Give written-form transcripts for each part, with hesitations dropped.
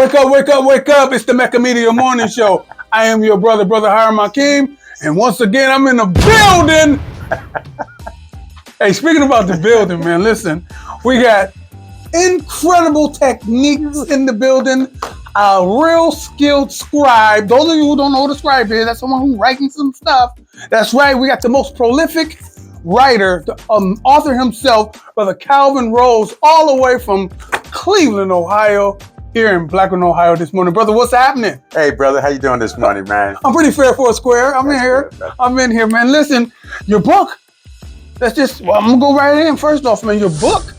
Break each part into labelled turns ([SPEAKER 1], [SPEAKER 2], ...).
[SPEAKER 1] Wake up, wake up, wake up. It's the Mecca Media Morning Show. I am your brother Hiram Hakeem. And once again, I'm in the building. Hey, speaking about the building, man, listen. We got incredible techniques in the building. A real skilled scribe. Those of you who don't know what a scribe is, that's someone who's writing some stuff. That's right. We got the most prolific writer, the author himself, Brother Calvin Rose, all the way from Cleveland, Ohio, here in Blackburn, Ohio this morning. Brother, what's happening?
[SPEAKER 2] Hey, brother, how you doing this morning, man?
[SPEAKER 1] I'm pretty fair for a square. I'm in here, man. Listen, your book, I'm going to go right in. First off, man, your book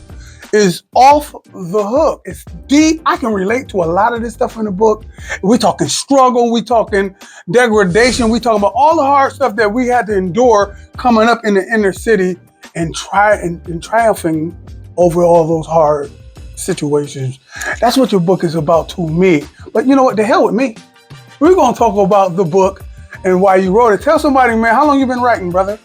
[SPEAKER 1] is off the hook. It's deep. I can relate to a lot of this stuff in the book. We're talking struggle. We're talking degradation. We're talking about all the hard stuff that we had to endure coming up in the inner city and triumphing over all those hard situations. That's what your book is about to me. But you know what? The hell with me. We're going to talk about the book and why you wrote it. Tell somebody, man, how long you been writing, brother?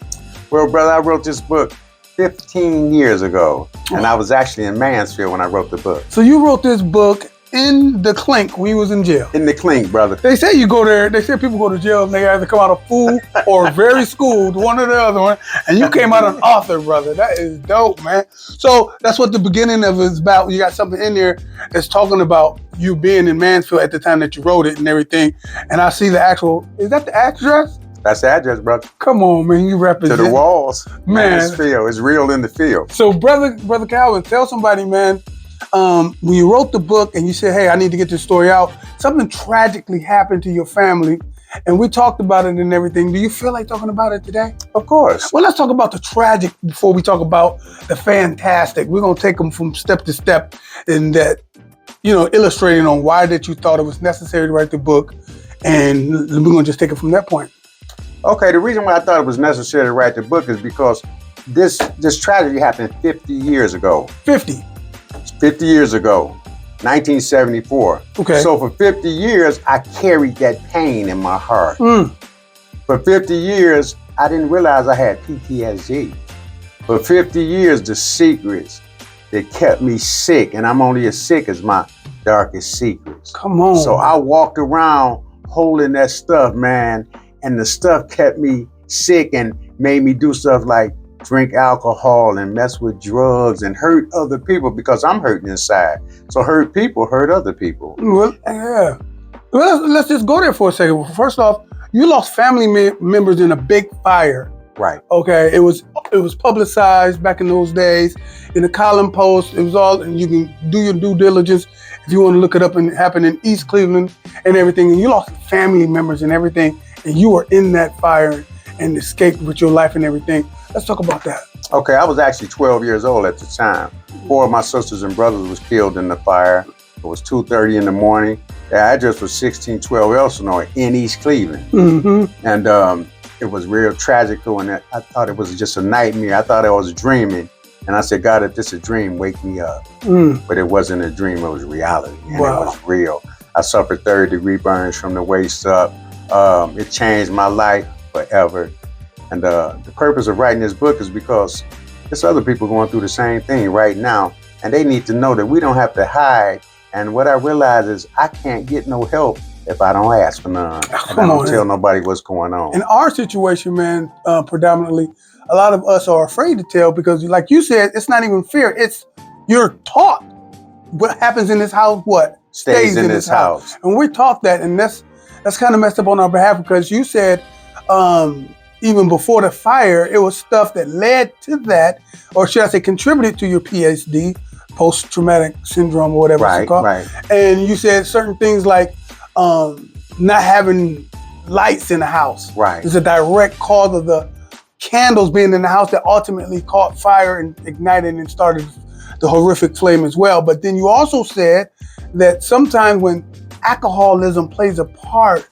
[SPEAKER 2] Well, brother, I wrote this book 15 years ago, and I was actually in Mansfield when I wrote the book.
[SPEAKER 1] So you wrote this book in the clink when you was in jail?
[SPEAKER 2] In the clink, brother.
[SPEAKER 1] They say you go there, they say people go to jail and they either come out a fool or very schooled, one or the other one, and you came out an author, brother. That is dope, man. So that's what the beginning of it is about. You got something in there that's talking about you being in Mansfield at the time that you wrote it and everything, and I see the actual, is that the address?
[SPEAKER 2] That's the address, brother.
[SPEAKER 1] Come on, man, you represent.
[SPEAKER 2] To the walls,
[SPEAKER 1] man.
[SPEAKER 2] Mansfield. It's real in the field.
[SPEAKER 1] So, brother Calvin, tell somebody, man, when you wrote the book and you said, hey, I need to get this story out, something tragically happened to your family, and we talked about it and everything. Do you feel like talking about it today?
[SPEAKER 2] Of course.
[SPEAKER 1] Well, let's talk about the tragic before we talk about the fantastic. We're going to take them from step to step in that, illustrating on why that you thought it was necessary to write the book, and we're going to just take it from that point.
[SPEAKER 2] Okay, the reason why I thought it was necessary to write the book is because this tragedy happened 50 years ago. 50 years ago, 1974.
[SPEAKER 1] Okay.
[SPEAKER 2] So for 50 years, I carried that pain in my heart. For 50 years, I didn't realize I had PTSD. For 50 years, the secrets that kept me sick, and I'm only as sick as my darkest secrets.
[SPEAKER 1] Come on.
[SPEAKER 2] So I walked around holding that stuff, man, and the stuff kept me sick and made me do stuff like drink alcohol and mess with drugs and hurt other people because I'm hurting inside. So hurt people hurt other people.
[SPEAKER 1] Well, yeah. Well, let's just go there for a second. First off, you lost family members in a big fire.
[SPEAKER 2] Right.
[SPEAKER 1] Okay. It was publicized back in those days in the Column Post. It was all, and you can do your due diligence if you want to look it up, and it happened in East Cleveland and everything. And you lost family members and everything, and you were in that fire and escaped with your life and everything. Let's talk about that.
[SPEAKER 2] Okay, I was actually 12 years old at the time. 4 of my sisters and brothers was killed in the fire. It was 2:30 in the morning. The address was 1612 Elsinore in East Cleveland.
[SPEAKER 1] Mm-hmm.
[SPEAKER 2] And it was real tragical, and I thought it was just a nightmare. I thought I was dreaming. And I said, God, if this is a dream, wake me up. But it wasn't a dream, it was reality. And It was real. I suffered 3rd-degree burns from the waist up. It changed my life forever. And the purpose of writing this book is because there's other people going through the same thing right now, and they need to know that we don't have to hide. And what I realize is I can't get no help if I don't ask for none. And I don't tell nobody what's going on.
[SPEAKER 1] In our situation, man, predominantly, a lot of us are afraid to tell because, like you said, it's not even fear. It's you're taught what happens in this house, what
[SPEAKER 2] stays in this house.
[SPEAKER 1] And we're taught that, and that's kind of messed up on our behalf because you said, even before the fire, it was stuff that led to that, or should I say contributed to your PSD, post-traumatic syndrome or whatever it's called.
[SPEAKER 2] Right.
[SPEAKER 1] And you said certain things like not having lights in the house.
[SPEAKER 2] Right.
[SPEAKER 1] It's a direct cause of the candles being in the house that ultimately caught fire and ignited and started the horrific flame as well. But then you also said that sometimes when alcoholism plays a part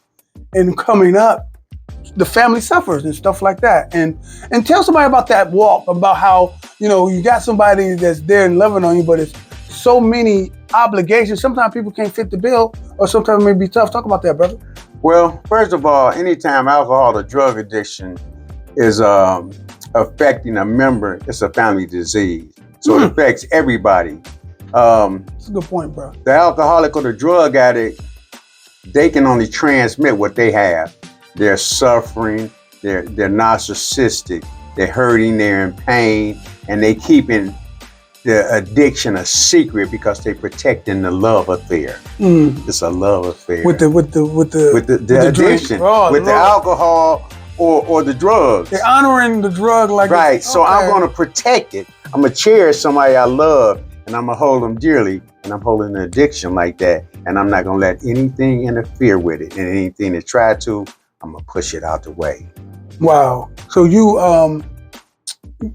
[SPEAKER 1] in coming up, the family suffers and stuff like that. And tell somebody about that walk, about how, you got somebody that's there and loving on you, but it's so many obligations. Sometimes people can't fit the bill, or sometimes it may be tough. Talk about that, brother.
[SPEAKER 2] Well, first of all, anytime alcohol or drug addiction is affecting a member, it's a family disease. So it affects everybody.
[SPEAKER 1] That's a good point, bro.
[SPEAKER 2] The alcoholic or the drug addict, they can only transmit what they have. They're suffering, they're narcissistic, they're hurting, they're in pain, and they keeping the addiction a secret because they protecting the love affair. It's a love affair
[SPEAKER 1] with the
[SPEAKER 2] addiction, with the alcohol or the drugs.
[SPEAKER 1] They're honoring the drug like
[SPEAKER 2] right. So I'm gonna protect it. I'm gonna cherish somebody I love, and I'm gonna hold them dearly. And I'm holding an addiction like that, and I'm not gonna let anything interfere with it. And anything that try to, I'm gonna push it out the way.
[SPEAKER 1] Wow. So you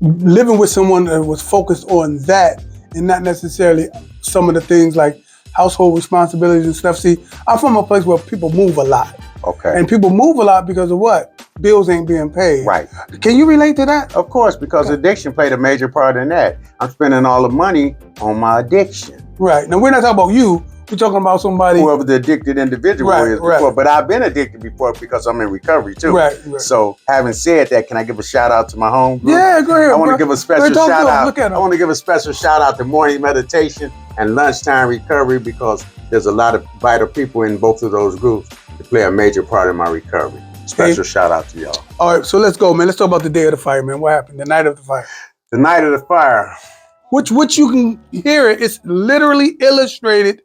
[SPEAKER 1] living with someone that was focused on that and not necessarily some of the things like household responsibilities and stuff. See, I'm from a place where people move a lot.
[SPEAKER 2] Okay.
[SPEAKER 1] And people move a lot because of what? Bills ain't being paid.
[SPEAKER 2] Right.
[SPEAKER 1] Can you relate to that?
[SPEAKER 2] Of course, because addiction played a major part in that. I'm spending all the money on my addiction.
[SPEAKER 1] Right. Now, we're not talking about you. We're talking about somebody.
[SPEAKER 2] Whoever the addicted individual is before. But I've been addicted before because I'm in recovery too.
[SPEAKER 1] Right.
[SPEAKER 2] So having said that, can I give a shout out to my home group?
[SPEAKER 1] Yeah, go ahead.
[SPEAKER 2] I want to give a special shout out.
[SPEAKER 1] Look at them.
[SPEAKER 2] I want to give a special shout out to morning meditation and lunchtime recovery because there's a lot of vital people in both of those groups to play a major part in my recovery. Special shout out to y'all.
[SPEAKER 1] All right, so let's go, man. Let's talk about the day of the fire, man. What happened? The night of the fire.
[SPEAKER 2] The night of the fire.
[SPEAKER 1] Which you can hear it. It's literally illustrated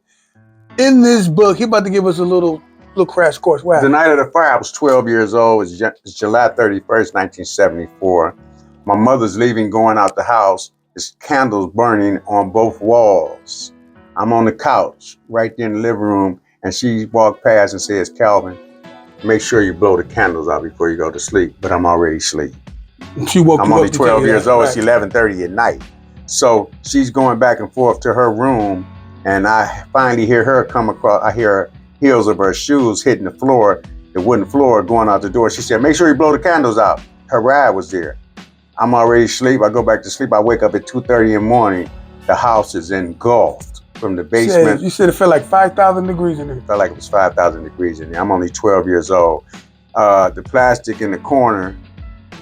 [SPEAKER 1] in this book. He about to give us a little crash course. What happened?
[SPEAKER 2] The night of the fire, I was 12 years old. It's July 31st, 1974. My mother's leaving, going out the house. There's candles burning on both walls. I'm on the couch right there in the living room, and she walked past and says, "Calvin, make sure you blow the candles out before you go to sleep." But I'm already asleep. I'm only 12 years old. Right. It's 11:30 at night. So she's going back and forth to her room, and I finally hear her come across. I hear her heels of her shoes hitting the floor, the wooden floor, going out the door. She said, "Make sure you blow the candles out." Her ride was there. I'm already asleep. I go back to sleep. I wake up at 2:30 in the morning. The house is engulfed from the basement.
[SPEAKER 1] You said it felt like 5,000 degrees in there.
[SPEAKER 2] It felt like it was 5,000 degrees in there. I'm only 12 years old. The plastic in the corner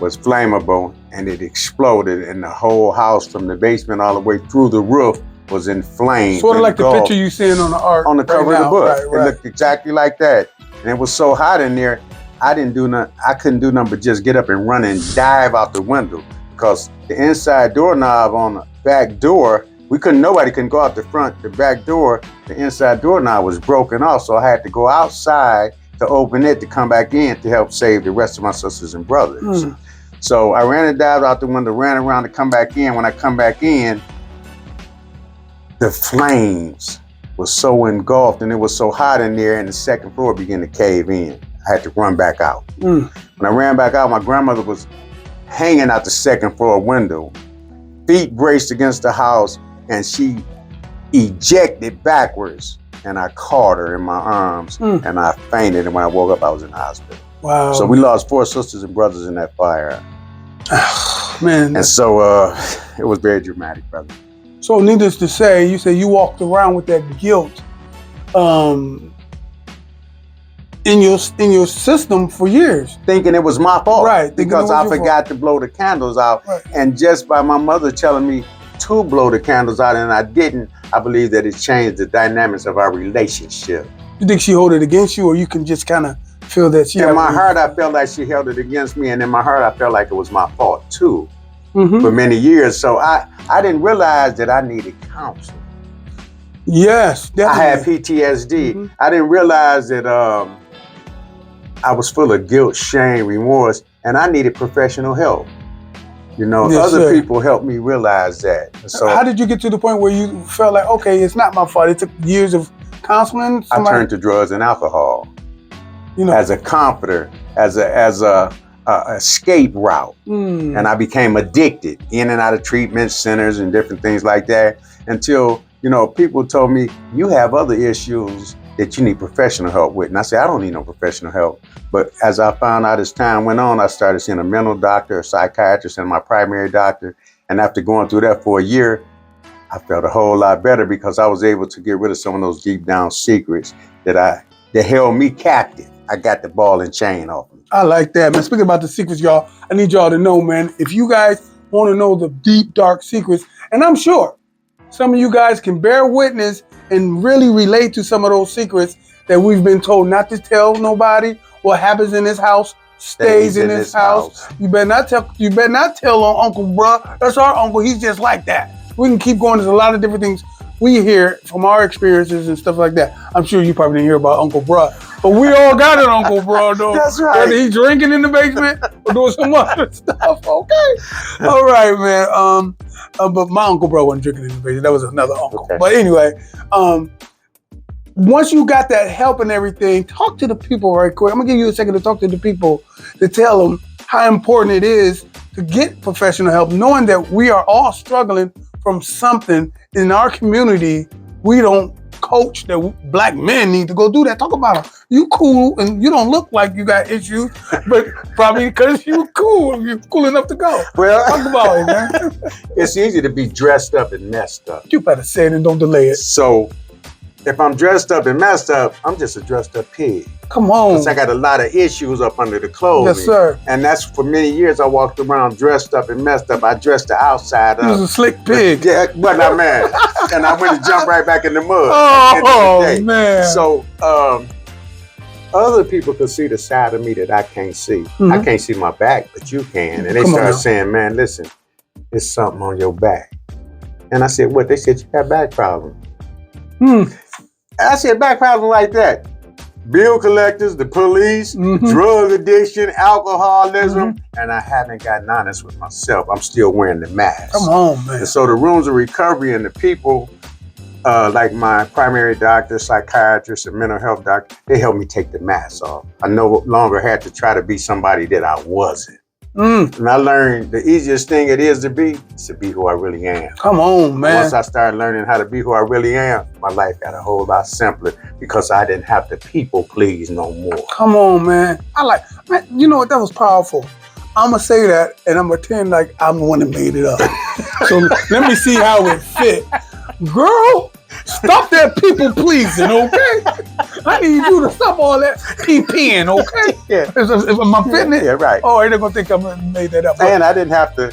[SPEAKER 2] was flammable, and it exploded, and the whole house from the basement all the way through the roof was in flames.
[SPEAKER 1] Sort of like the picture you seeing on the art.
[SPEAKER 2] On the cover of the book.
[SPEAKER 1] Right.
[SPEAKER 2] It looked exactly like that. And it was so hot in there, I couldn't do nothing but just get up and run and dive out the window, because the inside doorknob on the back door, nobody couldn't go out the front. The back door, the inside doorknob was broken off, so I had to go outside to open it to come back in to help save the rest of my sisters and brothers. So I ran and dived out the window, ran around to come back in. When I come back in, the flames was so engulfed and it was so hot in there, and the second floor began to cave in. I had to run back out. When I ran back out, my grandmother was hanging out the second floor window, feet braced against the house, and she ejected backwards. And I caught her in my arms, and I fainted. And when I woke up, I was in the hospital.
[SPEAKER 1] Wow.
[SPEAKER 2] So we lost 4 sisters and brothers in that fire.
[SPEAKER 1] Man.
[SPEAKER 2] And so it was very dramatic, brother.
[SPEAKER 1] So needless to say, you say you walked around with that guilt in your system for years.
[SPEAKER 2] Thinking it was my fault.
[SPEAKER 1] Right.
[SPEAKER 2] Because I forgot to blow the candles out.
[SPEAKER 1] Right.
[SPEAKER 2] And just by my mother telling me to blow the candles out and I didn't, I believe that it changed the dynamics of our relationship.
[SPEAKER 1] You think she hold it against you, or you can just kind of feel that she...
[SPEAKER 2] In my heart, I felt like she held it against me, and in my heart, I felt like it was my fault too for many years. So I didn't realize that I needed counseling.
[SPEAKER 1] Yes, definitely.
[SPEAKER 2] I had PTSD. I didn't realize that I was full of guilt, shame, remorse, and I needed professional help. You know, other people helped me realize that. So
[SPEAKER 1] how did you get to the point where you felt like, okay, it's not my fault? It took years of counseling.
[SPEAKER 2] I turned to drugs and alcohol,
[SPEAKER 1] you know,
[SPEAKER 2] as a comforter, as a escape route, and I became addicted in and out of treatment centers and different things like that. Until people told me, you have other issues that you need professional help with, and I said, I don't need no professional help. But as I found out as time went on, I started seeing a mental doctor, a psychiatrist, and my primary doctor. And after going through that for a year, I felt a whole lot better because I was able to get rid of some of those deep down secrets that held me captive. I got the ball and chain off me.
[SPEAKER 1] I like that, man. Speaking about the secrets, y'all, I need y'all to know, man, if you guys want to know the deep, dark secrets, and I'm sure some of you guys can bear witness and really relate to some of those secrets that we've been told not to tell nobody. What happens in this house stays in this house. You better not tell on Uncle Bruh. That's our uncle. He's just like that. We can keep going. There's a lot of different things we hear from our experiences and stuff like that. I'm sure you probably didn't hear about Uncle Bruh, but we all got an Uncle Bruh, though.
[SPEAKER 2] That's right.
[SPEAKER 1] Whether he's drinking in the basement or doing some other stuff. Okay. All right, man. But my Uncle Bruh wasn't drinking in the basement. That was another uncle. Okay. But anyway, once you got that help and everything, talk to the people right quick. I'm gonna give you a second to talk to the people to tell them how important it is to get professional help, knowing that we are all struggling from something in our community. We don't coach that black men need to go do that. Talk about them. You cool and you don't look like you got issues, but probably because you cool. You're cool enough to go.
[SPEAKER 2] Well,
[SPEAKER 1] talk about it, man.
[SPEAKER 2] It's easy to be dressed up and messed up.
[SPEAKER 1] You better say it and don't delay it.
[SPEAKER 2] So if I'm dressed up and messed up, I'm just a dressed up pig.
[SPEAKER 1] Come on.
[SPEAKER 2] Because I got a lot of issues up under the clothing.
[SPEAKER 1] Yes, sir.
[SPEAKER 2] And that's for many years I walked around dressed up and messed up. I dressed the outside up.
[SPEAKER 1] You was a slick pig.
[SPEAKER 2] Yeah, but not man. And I went to jump right back in the mud.
[SPEAKER 1] Oh, man.
[SPEAKER 2] So other people could see the side of me that I can't see. Mm-hmm. I can't see my back, but you can. And they start saying, man, listen, there's something on your back. And I said, what? They said, you got back problems. I said, back problems like that. Bill collectors, the police, drug addiction, alcoholism, and I haven't gotten honest with myself. I'm still wearing the mask.
[SPEAKER 1] Come on, man.
[SPEAKER 2] And so the rooms of recovery and the people, like my primary doctor, psychiatrist, and mental health doctor, they helped me take the mask off. I no longer had to try to be somebody that I wasn't. And I learned the easiest thing it is to be who I really am.
[SPEAKER 1] Come on, man.
[SPEAKER 2] Once I started learning how to be who I really am, my life got a whole lot simpler because I didn't have to people please no more.
[SPEAKER 1] Come on, man. Man, you know what? That was powerful. I'm going to say that and I'm going to pretend like I'm the one that made it up. So let me see how it fit. Girl, stop that people pleasing, okay? I need you to stop all that peeing, okay?
[SPEAKER 2] Yeah.
[SPEAKER 1] Am I fitting it?
[SPEAKER 2] Yeah, right.
[SPEAKER 1] Oh, they're going to think I made that up.
[SPEAKER 2] And I didn't have to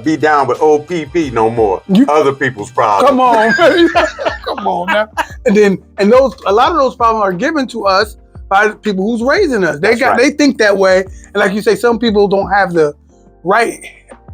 [SPEAKER 2] be down with OPP no more. Other people's problems.
[SPEAKER 1] Come on, come on now. And a lot of those problems are given to us by the people who's raising us. They think that way. And like you say, some people don't have the right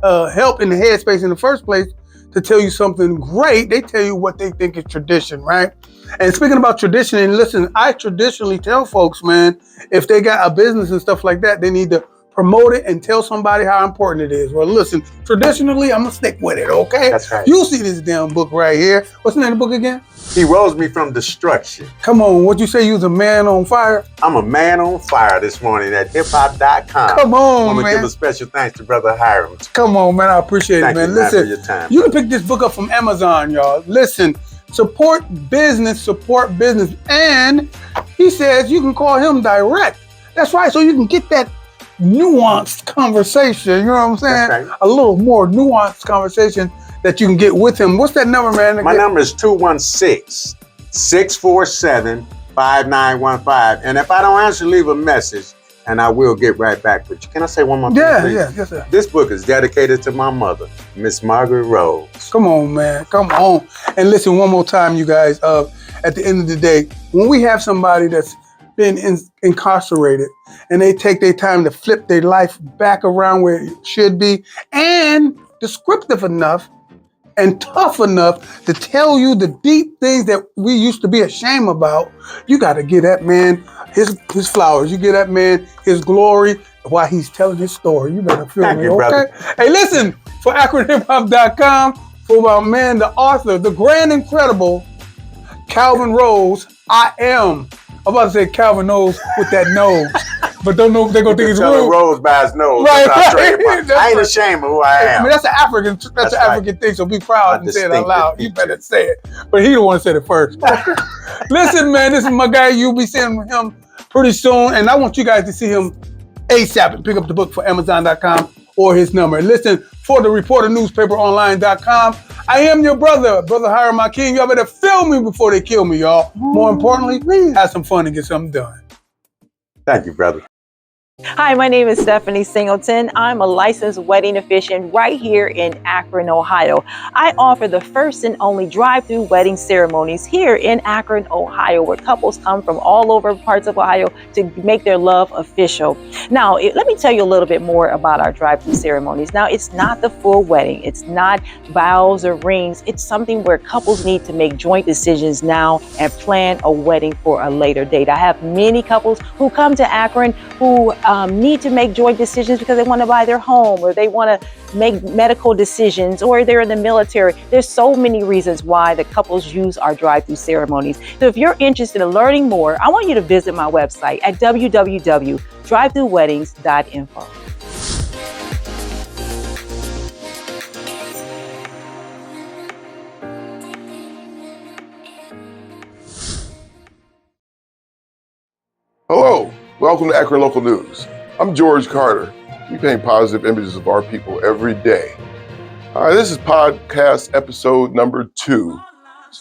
[SPEAKER 1] help in the headspace in the first place to tell you something great. They tell you what they think is tradition, right? And speaking about tradition, and listen, I traditionally tell folks, man, if they got a business and stuff like that, they need to promote it and tell somebody how important it is. Well, listen, traditionally, I'm gonna stick with it, okay?
[SPEAKER 2] That's right.
[SPEAKER 1] You see this damn book right here. What's the name of the book again?
[SPEAKER 2] He rose me from destruction.
[SPEAKER 1] Come on, what'd you say you was a man on fire?
[SPEAKER 2] I'm a man on fire this morning at hiphop.com.
[SPEAKER 1] Come on,
[SPEAKER 2] I'm gonna
[SPEAKER 1] man.
[SPEAKER 2] give a special thanks to Brother Hiram.
[SPEAKER 1] Come on, man, I appreciate it, man. Listen,
[SPEAKER 2] for your time,
[SPEAKER 1] you can pick this book up from Amazon, y'all. Listen, support business. And he says you can call him direct. That's right, so you can get that nuanced conversation, you know what I'm saying?
[SPEAKER 2] That's right.
[SPEAKER 1] A little more nuanced conversation that you can get with him. What's that number, man?
[SPEAKER 2] My number is 216-647-5915. And if I don't answer, leave a message and I will get right back with you. Can I say one more thing, please?
[SPEAKER 1] Yes, sir.
[SPEAKER 2] This book is dedicated to my mother, Miss Margaret Rose.
[SPEAKER 1] Come on, man. Come on. And listen one more time, you guys. At the end of the day, when we have somebody that's been incarcerated and they take their time to flip their life back around where it should be and descriptive enough and tough enough to tell you the deep things that we used to be ashamed about, you got to give that man his flowers. You give that man his glory while he's telling his story. You better feel me, okay?
[SPEAKER 2] Brother.
[SPEAKER 1] Hey, listen, for AkronHipHop.com, for my man, the author, the grand, incredible Calvin Rose, I'm about to say Calvin Rose with that nose, but don't know if they're gonna think it's rude.
[SPEAKER 2] Rose by his nose.
[SPEAKER 1] Right.
[SPEAKER 2] I ain't ashamed of who I am.
[SPEAKER 1] I mean, that's an African thing, so be proud and say it out loud. You better say it. But he the one that said it first. Listen, man, this is my guy. You'll be seeing him pretty soon, and I want you guys to see him ASAP and pick up the book for Amazon.com or his number. Listen, for the ReporterNewspaperOnline.com, I am your brother Hiram Akeem. Y'all better film me before they kill me, y'all. More importantly, have some fun and get something done.
[SPEAKER 2] Thank you, brother.
[SPEAKER 3] Hi, my name is Stephanie Singleton. I'm a licensed wedding officiant right here in Akron, Ohio. I offer the first and only drive-through wedding ceremonies here in Akron, Ohio, where couples come from all over parts of Ohio to make their love official. Now, let me tell you a little bit more about our drive-through ceremonies. Now, it's not the full wedding. It's not vows or rings. It's something where couples need to make joint decisions now and plan a wedding for a later date. I have many couples who come to Akron who need to make joint decisions because they want to buy their home, or they want to make medical decisions, or they're in the military. There's so many reasons why the couples use our drive-through ceremonies. So if you're interested in learning more, I want you to visit my website at www.drivethroughweddings.info.
[SPEAKER 4] Hello, welcome to Akron Local News. I'm George Carter. We paint positive images of our people every day. All right, this is podcast episode number 2.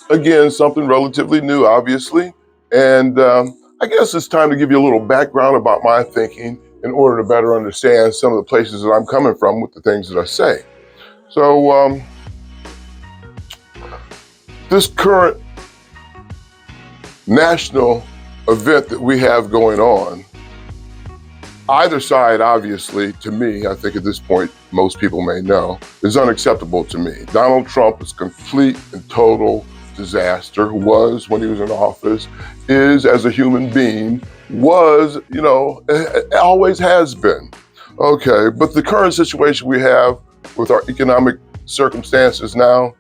[SPEAKER 4] Again, something relatively new, obviously. And I guess it's time to give you a little background about my thinking in order to better understand some of the places that I'm coming from with the things that I say. So this current national event that we have going on, either side, obviously, to me, I think at this point, most people may know, is unacceptable to me. Donald Trump is complete and total disaster, was when he was in office, is as a human being, was, always has been. Okay, but the current situation we have with our economic circumstances now,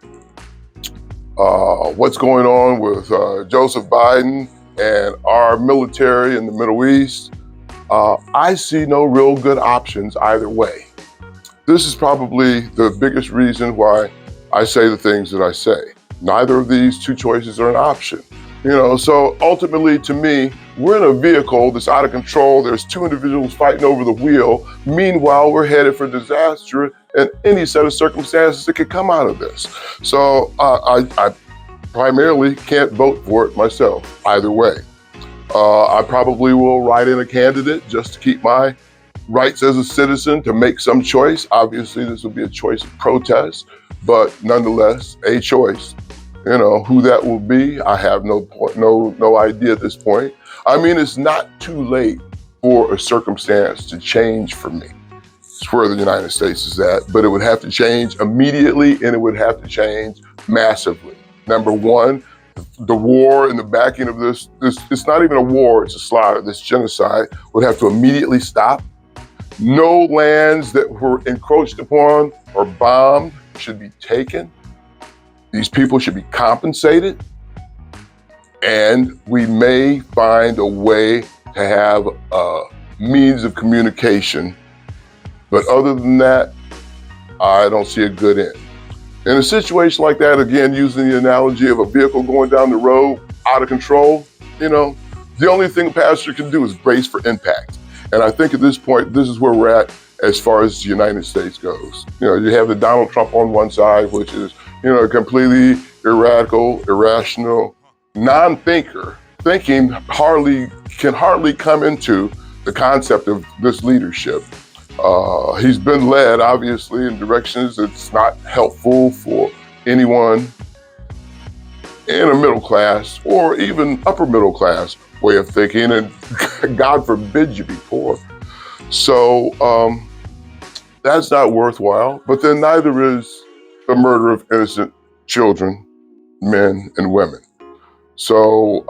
[SPEAKER 4] what's going on with Joseph Biden and our military in the Middle East, I see no real good options either way. This is probably the biggest reason why I say the things that I say. Neither of these two choices are an option. So ultimately to me, we're in a vehicle that's out of control. There's two individuals fighting over the wheel. Meanwhile, we're headed for disaster and any set of circumstances that could come out of this. So I primarily can't vote for it myself, either way. I probably will write in a candidate just to keep my rights as a citizen to make some choice. Obviously, this will be a choice of protest, but nonetheless, a choice. Who that will be, I have no idea at this point. I mean, it's not too late for a circumstance to change for me. It's where the United States is at, but it would have to change immediately, and it would have to change massively. Number one, the war and the backing of this, it's not even a war, it's a slaughter, this genocide would have to immediately stop. No lands that were encroached upon or bombed should be taken. These people should be compensated. And we may find a way to have a means of communication. But other than that, I don't see a good end. In a situation like that, again, using the analogy of a vehicle going down the road out of control, the only thing a passenger can do is brace for impact. And I think at this point, this is where we're at as far as the United States goes. You have the Donald Trump on one side, which is, a completely irrational, non-thinker, thinking can hardly come into the concept of this leadership. He's been led, obviously, in directions that's not helpful for anyone in a middle class or even upper middle class way of thinking, and God forbid you be poor. So that's not worthwhile, but then neither is the murder of innocent children, men and women. So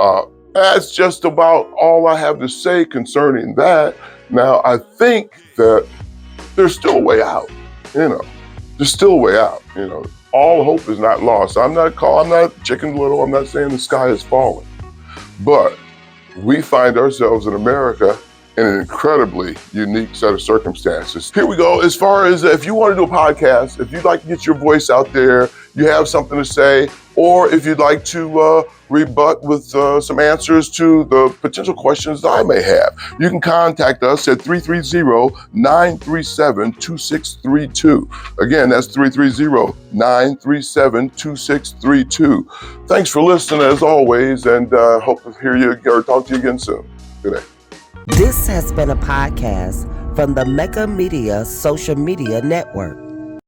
[SPEAKER 4] that's just about all I have to say concerning that. Now, I think that there's still a way out, there's still a way out, all hope is not lost. I'm not Chicken Little, I'm not saying the sky is falling, but we find ourselves in America in an incredibly unique set of circumstances. Here we go. As far as if you want to do a podcast, if you'd like to get your voice out there, you have something to say, or if you'd like to rebut with some answers to the potential questions that I may have, you can contact us at 330-937-2632. Again, that's 330-937-2632. Thanks for listening as always, and hope to hear you or talk to you again soon. Good day.
[SPEAKER 5] This has been a podcast from the Mecca Media Social Media Network.